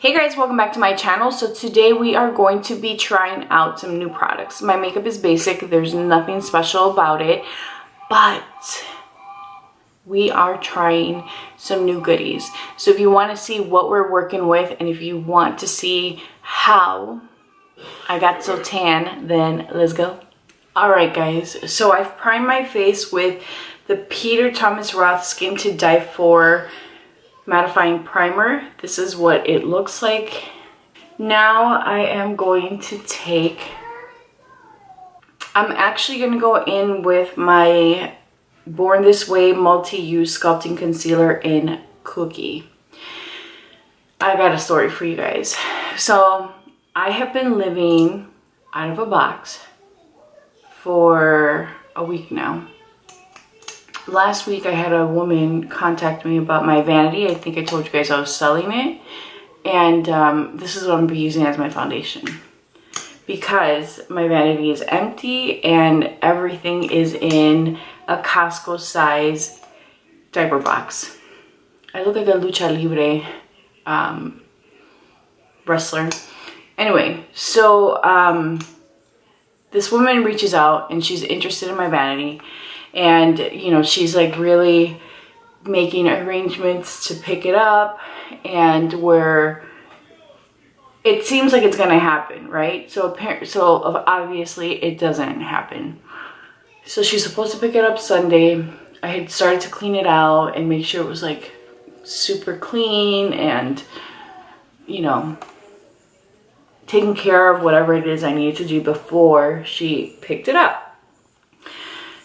Hey guys, welcome back to my channel. So today we are going to be trying out some new products. My makeup is basic, there's nothing special about it, but we are trying some new goodies. So if you want to see what we're working with and if you want to see how I got so tan, then let's go. Alright guys, so I've primed my face with the Peter Thomas Roth Skin to Die For mattifying primer. This is what it looks like. Now I am going to I'm actually going to go in with my Born This Way multi-use sculpting concealer in Cookie. I got a story for you guys. So I have been living out of a box for a week now. Last week I had a woman contact me about my vanity. I think I told you guys I was selling it. And this is what I'm going to be using as my foundation. Because my vanity is empty and everything is in a Costco size diaper box. I look like a lucha libre wrestler. Anyway, so this woman reaches out and she's interested in my vanity. And, you know, she's like really making arrangements to pick it up, and where it seems like it's going to happen, right? So obviously it doesn't happen. So she's supposed to pick it up Sunday. I had started to clean it out and make sure it was like super clean and, you know, taking care of whatever it is I needed to do before she picked it up.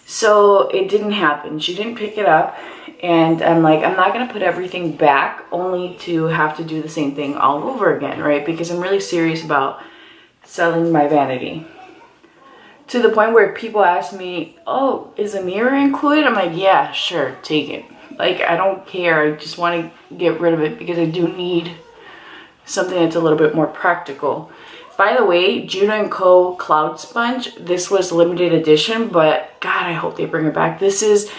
So it didn't happen. She didn't pick it up, and I'm like, I'm not gonna put everything back only to have to do the same thing all over again, right? Because I'm really serious about selling my vanity. To the point where people ask me, oh, is a mirror included? I'm like, yeah, sure, take it. Like, I don't care, I just wanna get rid of it because I do need something that's a little bit more practical. By the way, Juno & Co. Cloud Sponge, this was limited edition, but God, I hope they bring it back. This is,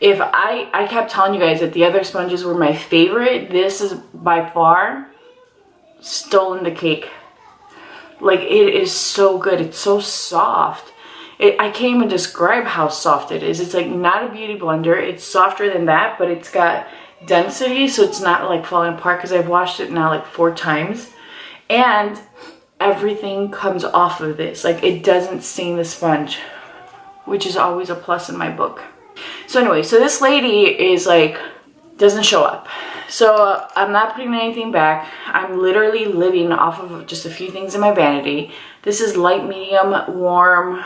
if I kept telling you guys that the other sponges were my favorite, this is by far stolen the cake. Like, it is so good. It's so soft. I can't even describe how soft it is. It's like not a beauty blender. It's softer than that, but it's got density, so it's not like falling apart, because I've washed it now like 4 times. And everything comes off of this. Like, it doesn't stain the sponge, which is always a plus in my book. So anyway, so this lady is like, doesn't show up. So I'm not putting anything back. I'm literally living off of just a few things in my vanity. This is light medium warm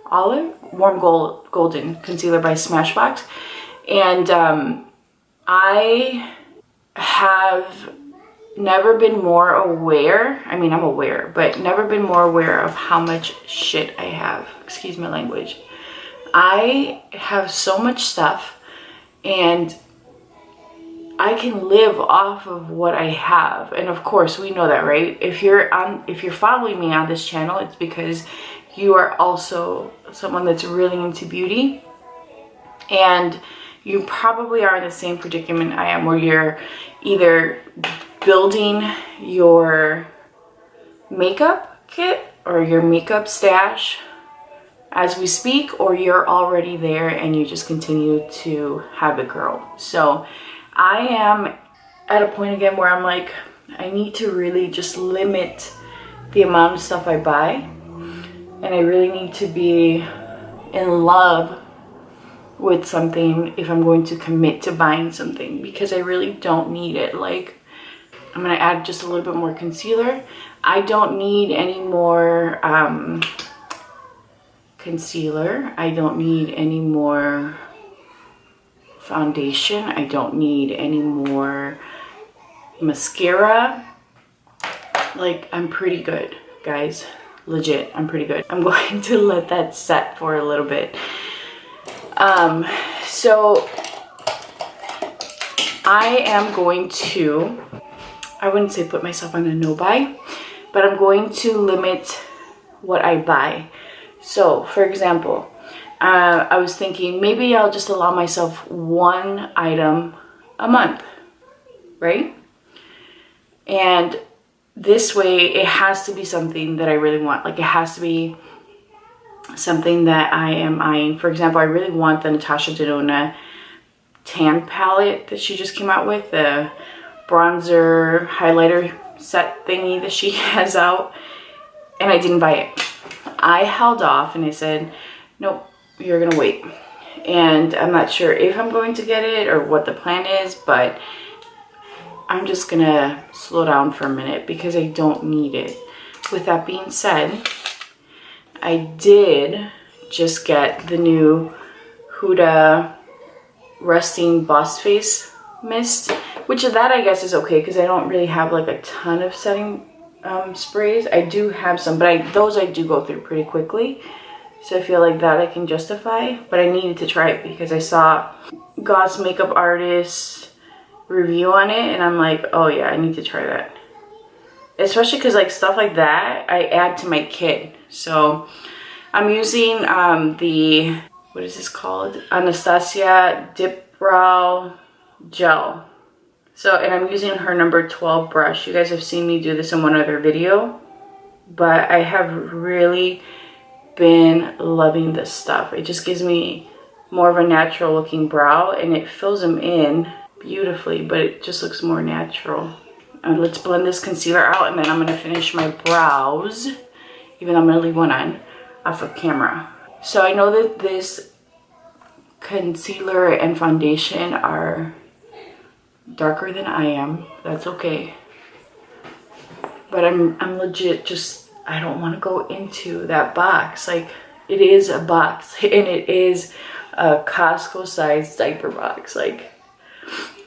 olive, warm golden concealer by Smashbox. And I have never been more aware, I mean, I'm aware, but never been more aware of how much shit I have. Excuse my language. I have so much stuff, and I can live off of what I have. And of course, we know that, right? If you're following me on this channel, it's because you are also someone that's really into beauty, and you probably are in the same predicament I am, where you're either building your makeup kit or your makeup stash as we speak, or you're already there and you just continue to have it grow. So I am at a point again where I'm like, I need to really just limit the amount of stuff I buy, and I really need to be in love with something if I'm going to commit to buying something, because I really don't need it. Like, I'm going to add just a little bit more concealer. I don't need any more concealer. I don't need any more foundation. I don't need any more mascara. Like, I'm pretty good, guys. Legit, I'm pretty good. I'm going to let that set for a little bit. So I am going to, I wouldn't say put myself on a no buy, but I'm going to limit what I buy. So for example, I was thinking maybe I'll just allow myself one item a month, right? And this way it has to be something that I really want. Like, it has to be something that I am eyeing. For example, I really want the Natasha Denona tan palette that she just came out with, the bronzer highlighter set thingy that she has out, and I didn't buy it. I held off and I said, nope, you're gonna wait. And I'm not sure if I'm going to get it or what the plan is, but I'm just gonna slow down for a minute because I don't need it. With that being said, I did just get the new Huda Resting Boss Face Mist, which that I guess is okay because I don't really have like a ton of setting sprays. I do have some, but those I do go through pretty quickly. So I feel like that I can justify, but I needed to try it because I saw Goss Makeup Artist review on it and I'm like, oh yeah, I need to try that. Especially because like stuff like that I add to my kit. So I'm using the, what is this called? Anastasia Dip Brow Gel. So, and I'm using her number 12 brush. You guys have seen me do this in one other video, but I have really been loving this stuff. It just gives me more of a natural looking brow and it fills them in beautifully, but it just looks more natural. And let's blend this concealer out and then I'm gonna finish my brows, even though I'm gonna leave one on off of camera. So I know that this concealer and foundation are darker than I am. That's okay. But I'm legit just, I don't want to go into that box. Like, it is a box and it is a Costco sized diaper box. Like,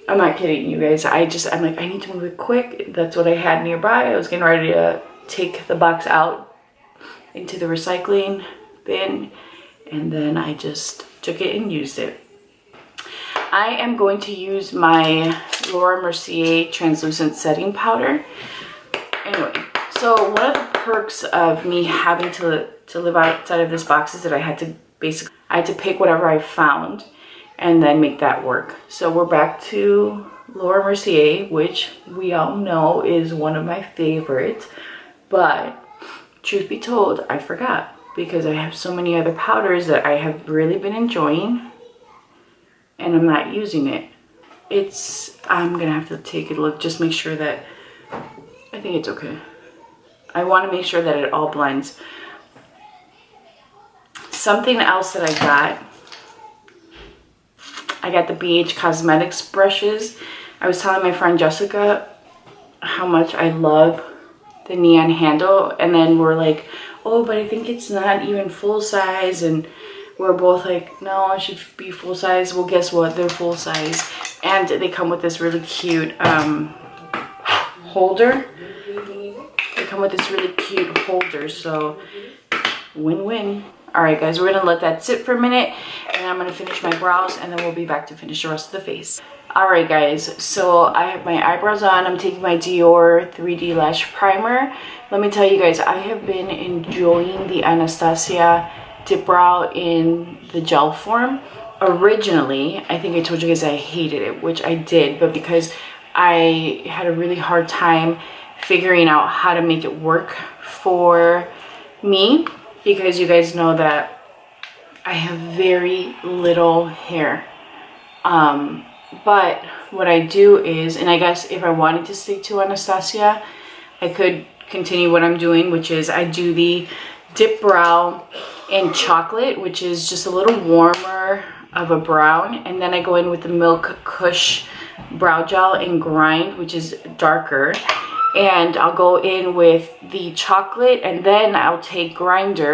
I'm not kidding you guys. I'm like, I need to move it quick. That's what I had nearby. I was getting ready to take the box out into the recycling bin and then I just took it and used it. I am going to use my Laura Mercier translucent setting powder. Anyway, so one of the perks of me having to live outside of this box is that I had to pick whatever I found and then make that work. So we're back to Laura Mercier, which we all know is one of my favorites, but truth be told, I forgot because I have so many other powders that I have really been enjoying and I'm not using it. I'm gonna have to take a look, just make sure that, I think it's okay. I wanna make sure that it all blends. Something else that I got the Beige Cosmetics brushes. I was telling my friend Jessica how much I love the neon handle, and then we're like, oh, but I think it's not even full size, and we're both like, no, it should be full size. Well, guess what? They're full size, and they come with this really cute holder. They come with this really cute holder, so win-win. All right, guys, we're gonna let that sit for a minute, and I'm gonna finish my brows, and then we'll be back to finish the rest of the face. All right, guys, so I have my eyebrows on. I'm taking my Dior 3D Lash Primer. Let me tell you guys, I have been enjoying the Anastasia Dip Brow in the gel form. Originally, I think I told you guys I hated it, which I did, but because I had a really hard time figuring out how to make it work for me, because you guys know that I have very little hair. But what I do is, and I guess if I wanted to stick to Anastasia, I could continue what I'm doing, which is I do the Dip Brow in chocolate, which is just a little warmer of a brown, and then I go in with the Milk Kush brow gel in Grind, which is darker, and I'll go in with the chocolate, and then I'll take Grind,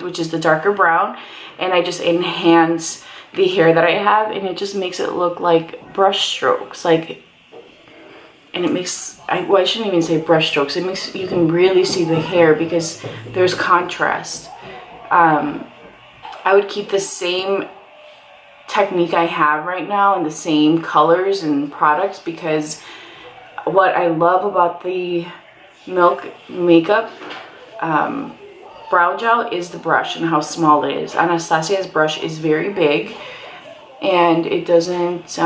which is the darker brown, and I just enhance the hair that I have, and it just makes it look like brush strokes, like, and it makes, I shouldn't even say brush strokes, it makes, you can really see the hair because there's contrast. I would keep the same technique I have right now and the same colors and products, because what I love about the Milk Makeup brow gel is the brush and how small it is. Anastasia's brush is very big and it doesn't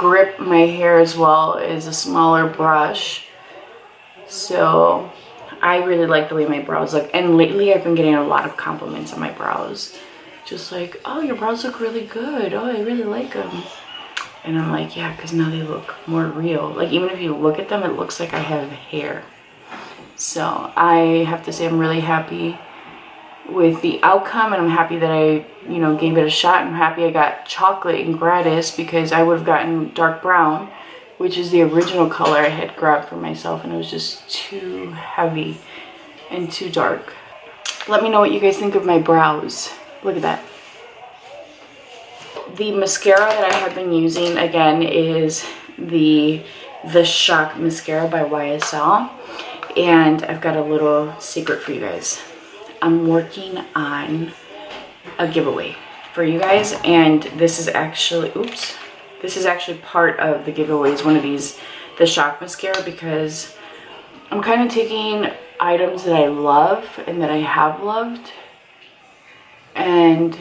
grip my hair as well as a smaller brush. So I really like the way my brows look. And lately I've been getting a lot of compliments on my brows. Just like, oh, your brows look really good. Oh, I really like them. And I'm like, yeah, because now they look more real. Like, even if you look at them, it looks like I have hair. So I have to say I'm really happy with the outcome, and I'm happy that I, you know, gave it a shot. I'm happy I got chocolate in gratis, because I would have gotten dark brown, which is the original color I had grabbed for myself, and it was just too heavy and too dark. Let me know what you guys think of my brows. Look at that. The mascara that I have been using, again, is the Shock Mascara by YSL. And I've got a little secret for you guys. I'm working on a giveaway for you guys. And this is actually, oops. This is actually part of the giveaway, is one of these, the Shock Mascara, because I'm kind of taking items that I love and that I have loved and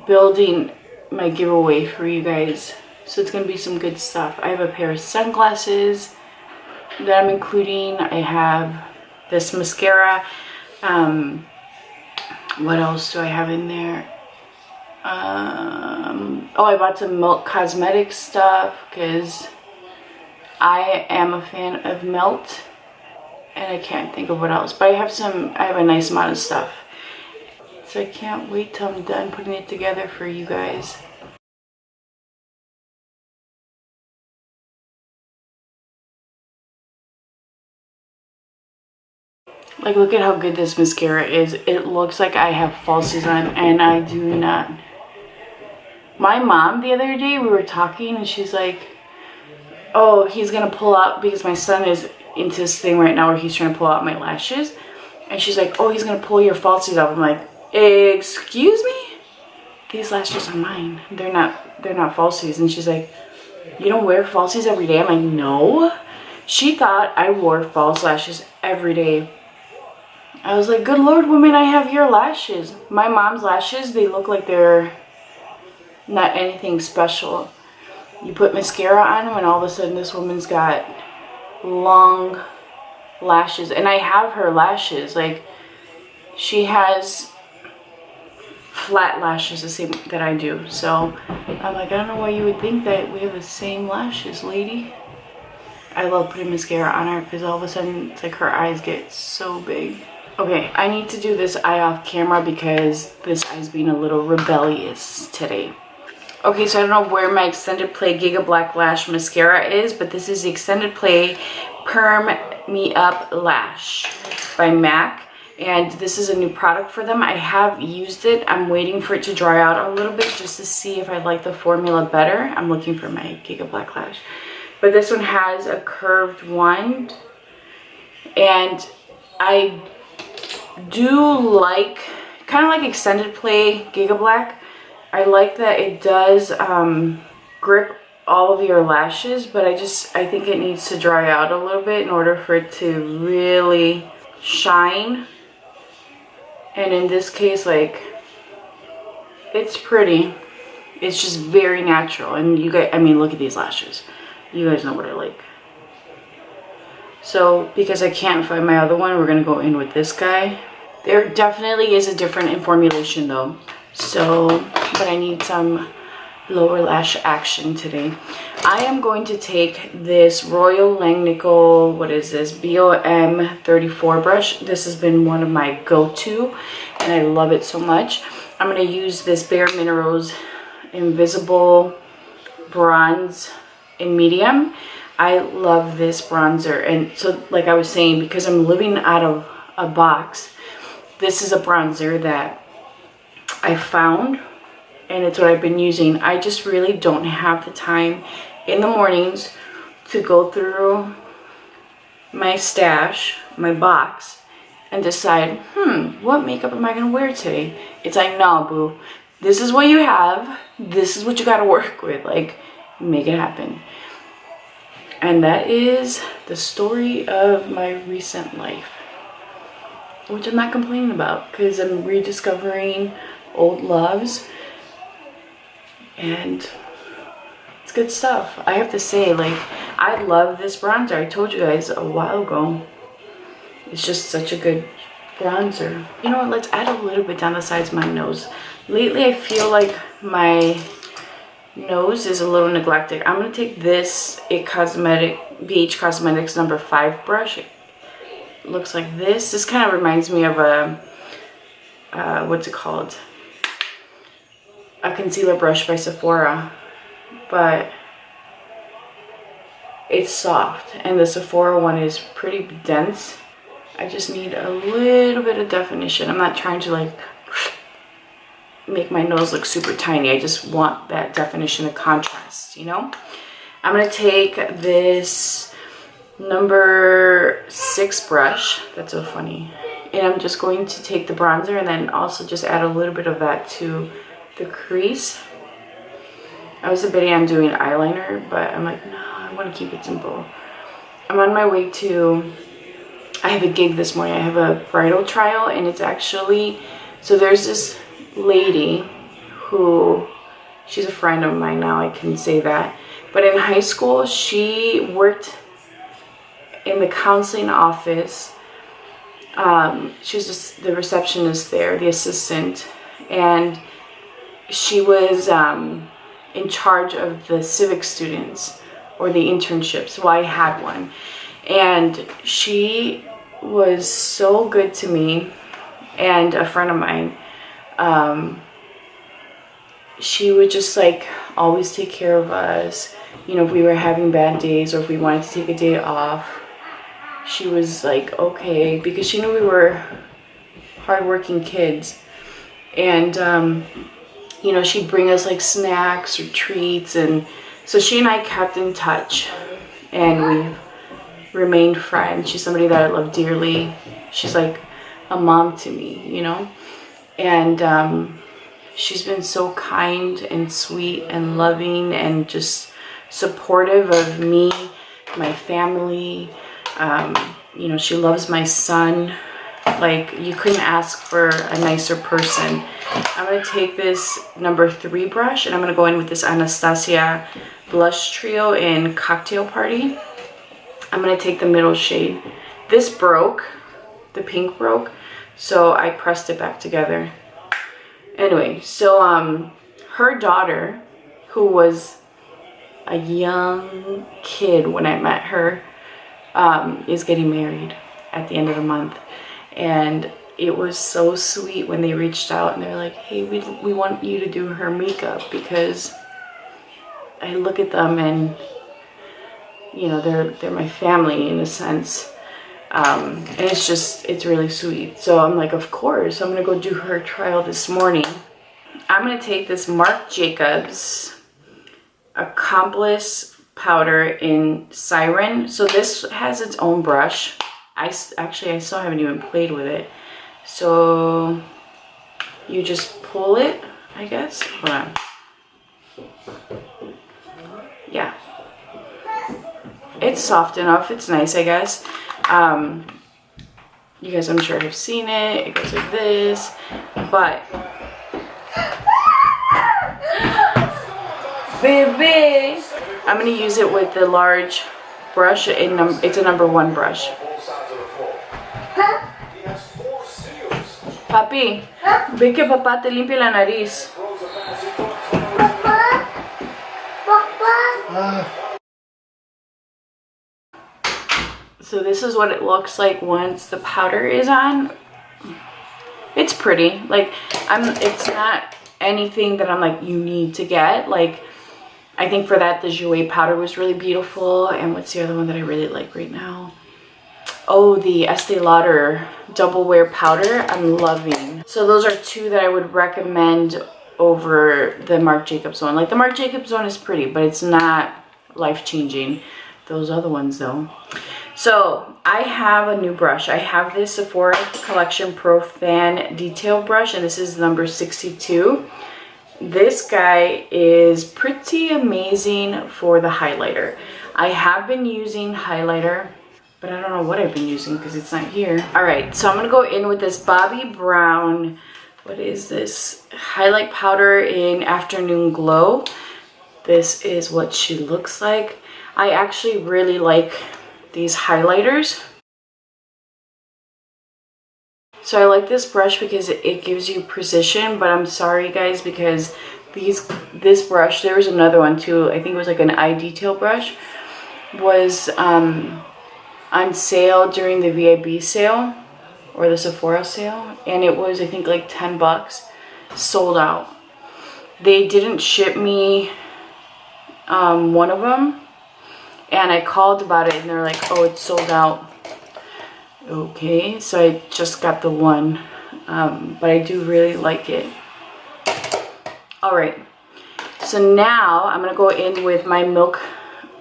building my giveaway for you guys. So it's gonna be some good stuff. I have a pair of sunglasses that I'm including. I have this mascara. What else do I have in there? Oh, I bought some Melt Cosmetics stuff because I am a fan of Melt, and I can't think of what else. But I have a nice amount of stuff. So I can't wait till I'm done putting it together for you guys. Like, look at how good this mascara is. It looks like I have falsies on, and I do not. My mom, the other day, we were talking, and she's like, oh, he's gonna pull out, because my son is into this thing right now where he's trying to pull out my lashes. And she's like, oh, he's gonna pull your falsies off. I'm like, excuse me? These lashes are mine. They're not falsies. And she's like, you don't wear falsies every day? I'm like, no. She thought I wore false lashes every day. I was like, good Lord, woman, I have your lashes. My mom's lashes, they look like they're not anything special. You put mascara on them and all of a sudden this woman's got long lashes. And I have her lashes. Like, she has flat lashes the same that I do. So I'm like, I don't know why you would think that we have the same lashes, lady. I love putting mascara on her because all of a sudden it's like her eyes get so big. Okay, I need to do this eye off camera because this eye's being a little rebellious today. Okay, so I don't know where my Extended Play Giga Black Lash Mascara is, but this is the Extended Play Perm Me Up Lash by MAC. And this is a new product for them. I have used it. I'm waiting for it to dry out a little bit just to see if I like the formula better. I'm looking for my Giga Black Lash. But this one has a curved wand. And I do like, kind of like Extended Play Giga Black, I like that it does grip all of your lashes, but I think it needs to dry out a little bit in order for it to really shine. And in this case, like, it's pretty. It's just very natural. And you guys, I mean, look at these lashes. You guys know what I like. So, because I can't find my other one, we're going to go in with this guy. There definitely is a different in formulation though. So, but I need some lower lash action today. I am going to take this Royal Langnickel, what is this, BOM 34 brush. This has been one of my go-to and I love it so much. I'm going to use this Bare Minerals Invisible Bronze in medium. I love this bronzer, and so like I was saying, because I'm living out of a box, this is a bronzer that I found and it's what I've been using. I just really don't have the time in the mornings to go through my stash, my box, and decide, what makeup am I gonna wear today? It's like, no, boo, this is what you have, this is what you gotta work with, like, make it happen. And that is the story of my recent life, which I'm not complaining about because I'm rediscovering old loves. And good stuff. I have to say, like, I love this bronzer. I told you guys a while ago. It's just such a good bronzer. You know what? Let's add a little bit down the sides of my nose. Lately, I feel like my nose is a little neglected. I'm going to take this Beige Cosmetics number 5 brush. It looks like this. This kind of reminds me of a, what's it called? A concealer brush by Sephora. But it's soft. And the Sephora one is pretty dense. I just need a little bit of definition. I'm not trying to like make my nose look super tiny. I just want that definition of contrast, you know? I'm gonna take this number 6 brush. That's so funny. And I'm just going to take the bronzer and then also just add a little bit of that to the crease. I was debating on doing eyeliner, but I'm like, no, I want to keep it simple. I'm on my way to, I have a gig this morning. I have a bridal trial, and it's actually, so there's this lady who, she's a friend of mine now, I can say that. But in high school, she worked in the counseling office. She was just the receptionist there, the assistant, and she was in charge of the civic students or the internships. Well, I had one, and she was so good to me and a friend of mine. She would just like always take care of us, you know, if we were having bad days or if we wanted to take a day off. She was like, okay, because she knew we were hardworking kids. And you know, she'd bring us like snacks or treats, and so she and I kept in touch, and we remained friends. She's somebody that I love dearly. She's like a mom to me, you know, and she's been so kind and sweet and loving and just supportive of me, my family. You know, she loves my son. Like, you couldn't ask for a nicer person. I'm going to take this number 3 brush, and I'm going to go in with this Anastasia Blush Trio in Cocktail Party. I'm going to take the middle shade. This broke. The pink broke. So I pressed it back together. Anyway, so her daughter, who was a young kid when I met her, is getting married at the end of the month. And it was so sweet when they reached out and they're like, hey, we want you to do her makeup, because I look at them and, you know, they're my family in a sense. And it's really sweet. So I'm like, of course, I'm going to go do her trial this morning. I'm going to take this Marc Jacobs Accomplice powder in Siren. So this has its own brush. I still haven't even played with it. So you just pull it, I guess. Hold on. Yeah. It's soft enough. It's nice, I guess. You guys, I'm sure, have seen it. It goes like this. But baby, I'm going to use it with the large brush. It's a number 1 brush. Papi, ve que papá te limpie la nariz. So this is what it looks like once the powder is on. It's pretty. Like, it's not anything that I'm like, you need to get. Like, I think for that, the Jouer powder was really beautiful. And what's the other one that I really like right now? Oh, the Estee Lauder Double Wear powder. I'm loving. So those are 2 that I would recommend over the Marc Jacobs one. Like, the Marc Jacobs one is pretty, but it's not life-changing. Those other ones, though. So I have a new brush. I have this Sephora Collection Pro Fan Detail Brush, and this is number 62. This guy is pretty amazing for the highlighter. I have been using highlighter, but I don't know what I've been using because it's not here. All right, so I'm going to go in with this Bobbi Brown, what is this? Highlight powder in Afternoon Glow. this is what she looks like. I actually really like these highlighters. So I like this brush because it gives you precision, but I'm sorry guys, because this brush, there was another one too, I think it was like an eye detail brush, was on sale during the VIB sale or the Sephora sale, and it was I think like 10 bucks, sold out. They didn't ship me one of them, and I called about it and they're like, oh, it's sold out. Okay, so I just got the one, but I do really like it. Alright, so now I'm going to go in with my Milk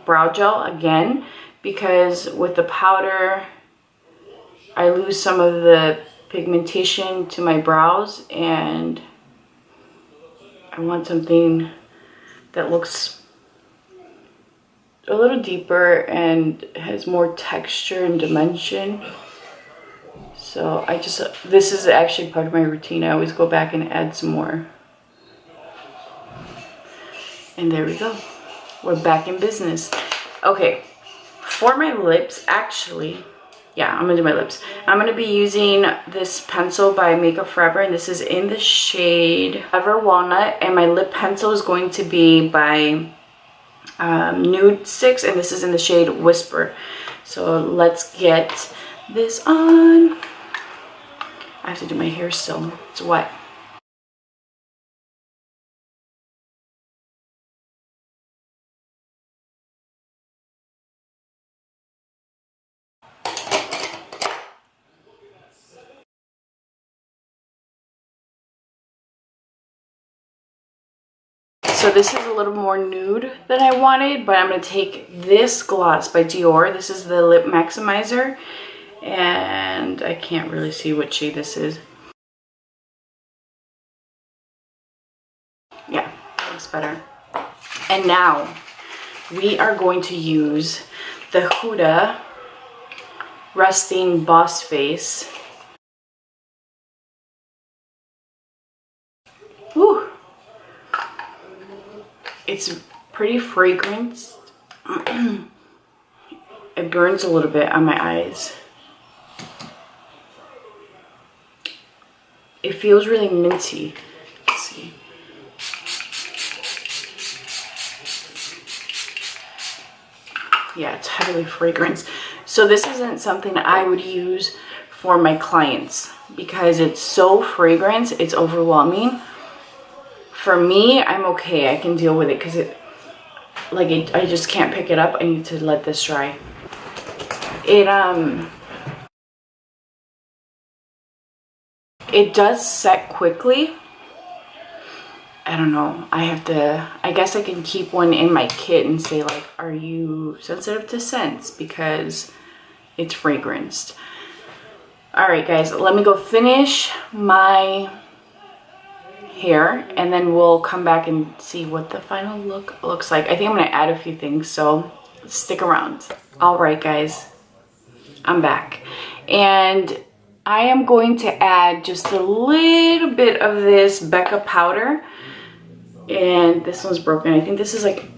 Brow Gel again, because with the powder I lose some of the pigmentation to my brows, and I want something that looks a little deeper and has more texture and dimension. So this is actually part of my routine. I always go back and add some more. And there we go. We're back in business. Okay, for my lips, actually, yeah, I'm gonna do my lips. I'm gonna be using this pencil by Makeup Forever, and this is in the shade Ever Walnut, and my lip pencil is going to be by Nude 6, and this is in the shade Whisper. So let's get this on. I have to do my hair still, it's wet. So this is a little more nude than I wanted, but I'm going to take this gloss by Dior. This is the Lip Maximizer, and I can't really see what shade this is. Yeah, that looks better. And now we are going to use the Huda Resting Boss Face. Woo! It's pretty fragrant. It burns a little bit on my eyes. It feels really minty. Let's see. Yeah, it's heavily fragrance. So this isn't something I would use for my clients because it's so fragrant, it's overwhelming. For me, I'm okay. I can deal with it because I just can't pick it up. I need to let this dry. It does set quickly. I don't know. I guess I can keep one in my kit and say like, are you sensitive to scents? Because it's fragranced. All right, guys, let me go finish my hair and then we'll come back and see what the final look looks like. I think I'm gonna add a few things, so stick around. All right, guys, I'm back, and I am going to add just a little bit of this Becca powder, and this one's broken. I think this is like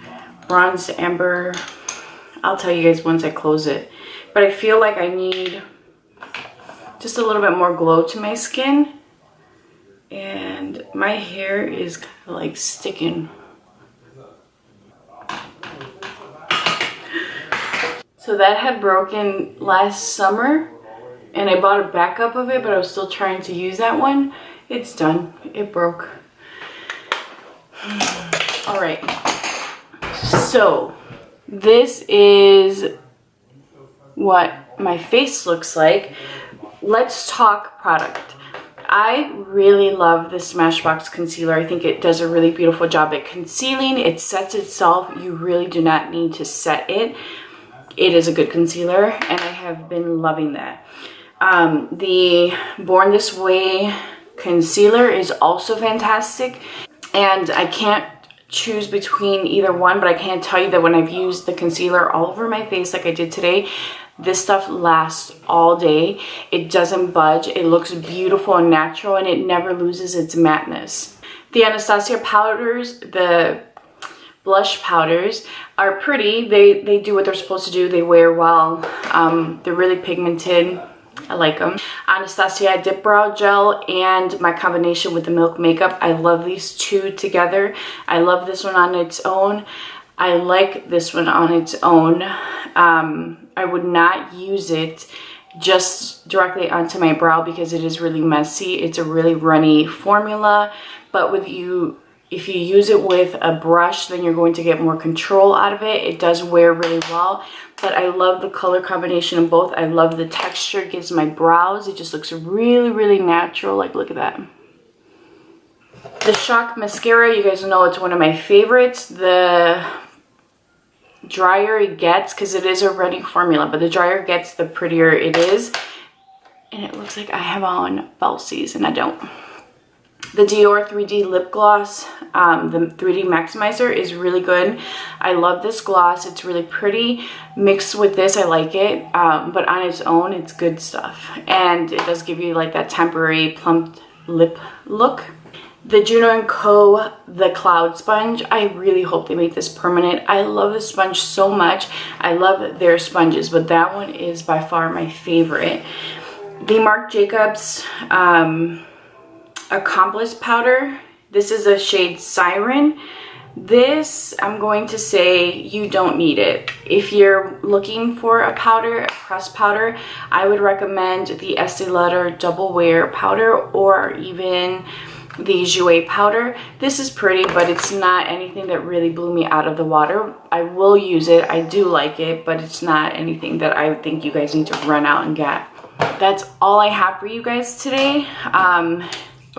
bronze amber. I'll tell you guys once I close it, but I feel like I need just a little bit more glow to my skin. And my hair is kind of like sticking. So that had broken last summer and I bought a backup of it, but I was still trying to use that one. It's done. It broke. All right. So this is what my face looks like. Let's talk product. I really love the Smashbox concealer. I think it does a really beautiful job at concealing. It sets itself. You really do not need to set it. It is a good concealer, and I have been loving that. The Born This Way concealer is also fantastic, and I can't choose between either one, but I can tell you that when I've used the concealer all over my face like I did today, this stuff lasts all day. It doesn't budge. It looks beautiful and natural, and it never loses its matteness. The Anastasia powders, the blush powders are pretty. They do what they're supposed to do. They wear well. They're really pigmented. I like them. Anastasia Dip Brow Gel and my combination with the Milk Makeup. I love these two together. I love this one on its own. I like this one on its own. I would not use it just directly onto my brow because it is really messy. It's a really runny formula, but if you use it with a brush, then you're going to get more control out of it. It does wear really well, but I love the color combination of both. I love the texture it gives my brows. It just looks really, really natural. Like, look at that. The Shock Mascara, you guys know it's one of my favorites. The drier it gets, because it is a running formula, but the drier it gets, the prettier it is. And it looks like I have on falsies, and I don't. The Dior 3D Lip Gloss, the 3D Maximizer is really good. I love this gloss. It's really pretty. Mixed with this, I like it. But on its own, it's good stuff. And it does give you like that temporary plumped lip look. The Juno & Co. The Cloud Sponge. I really hope they make this permanent. I love this sponge so much. I love their sponges, but that one is by far my favorite. The Marc Jacobs Accomplice Powder. This is a shade Siren. This, I'm going to say you don't need it. If you're looking for a powder, a pressed powder, I would recommend the Estee Lauder Double Wear Powder or even the Jouer powder. This is pretty, but it's not anything that really blew me out of the water. I will use it. I do like it, but it's not anything that I think you guys need to run out and get. That's all I have for you guys today.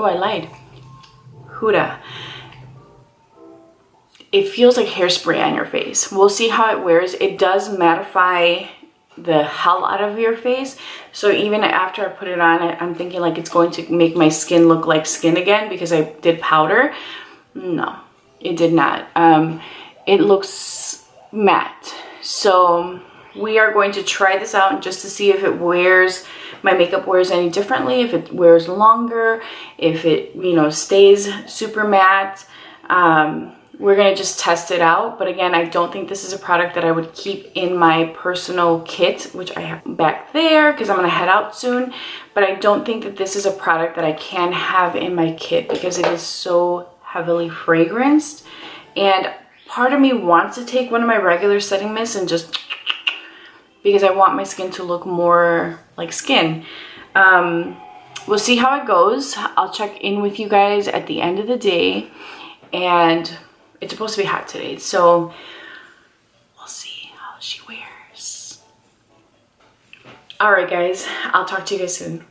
Oh, I lied. Huda. It feels like hairspray on your face. We'll see how it wears. It does mattify the hell out of your face. So even after I put it on, I'm thinking like it's going to make my skin look like skin again because I did powder. No, it did not. It looks matte. So we are going to try this out just to see if it wears, my makeup wears any differently, if it wears longer, if it, you know, stays super matte. We're going to just test it out. But again, I don't think this is a product that I would keep in my personal kit, which I have back there because I'm going to head out soon. But I don't think that this is a product that I can have in my kit because it is so heavily fragranced. And part of me wants to take one of my regular setting mists and just, because I want my skin to look more like skin. We'll see how it goes. I'll check in with you guys at the end of the day. And it's supposed to be hot today, so we'll see how she wears. All right, guys, I'll talk to you guys soon.